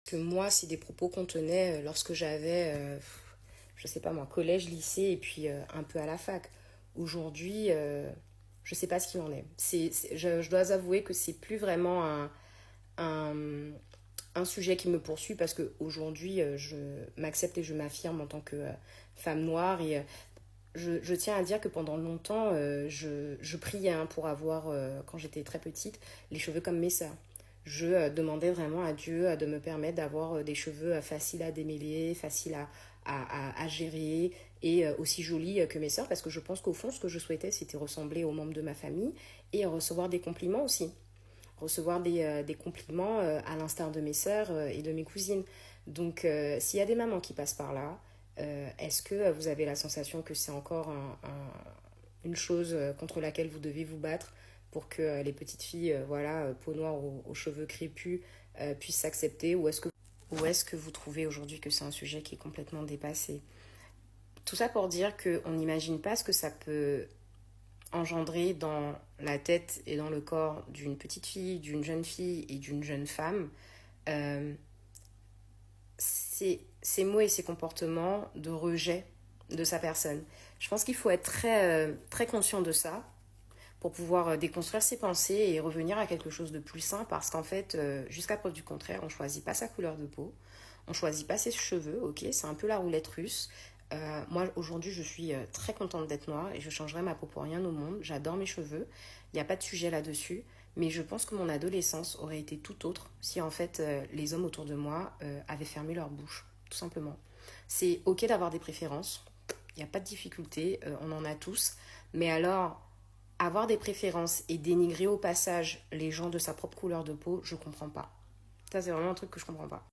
Que moi, c'est des propos qu'on tenait lorsque j'avais, je sais pas moi, collège, lycée et puis un peu à la fac. Aujourd'hui, je sais pas ce qu'il en est. Je dois avouer que c'est plus vraiment un, un sujet qui me poursuit parce que aujourd'hui, je m'accepte et je m'affirme en tant que femme noire et je tiens à dire que pendant longtemps, je priais hein, pour avoir, quand j'étais très petite, les cheveux comme mes sœurs. Je demandais vraiment à Dieu de me permettre d'avoir des cheveux faciles à démêler, faciles à gérer et aussi jolis que mes sœurs parce que je pense qu'au fond, ce que je souhaitais, c'était ressembler aux membres de ma famille et recevoir des compliments aussi. Recevoir des compliments à l'instar de mes sœurs et de mes cousines. Donc, s'il y a des mamans qui passent par là, est-ce que vous avez la sensation que c'est encore une chose contre laquelle vous devez vous battre pour que les petites filles, voilà, peau noire aux cheveux crépus, puissent s'accepter ou est-ce que vous trouvez aujourd'hui que c'est un sujet qui est complètement dépassé? Tout ça pour dire qu'on n'imagine pas ce que ça peut engendrer dans la tête et dans le corps d'une petite fille, d'une jeune fille et d'une jeune femme, euh, ces mots et ces comportements de rejet de sa personne. Je pense qu'il faut être très conscient de ça pour pouvoir déconstruire ses pensées et revenir à quelque chose de plus sain parce qu'en fait, jusqu'à preuve du contraire, on ne choisit pas sa couleur de peau, on ne choisit pas ses cheveux, ok, c'est un peu la roulette russe. Moi, aujourd'hui, je suis très contente d'être noire et je changerai ma peau pour rien au monde. J'adore mes cheveux, il n'y a pas de sujet là-dessus. Mais je pense que mon adolescence aurait été tout autre si en fait les hommes autour de moi avaient fermé leur bouche, tout simplement. C'est ok d'avoir des préférences, il n'y a pas de difficulté, on en a tous. Mais alors, avoir des préférences et dénigrer au passage les gens de sa propre couleur de peau, je comprends pas. Ça, c'est vraiment un truc que je comprends pas.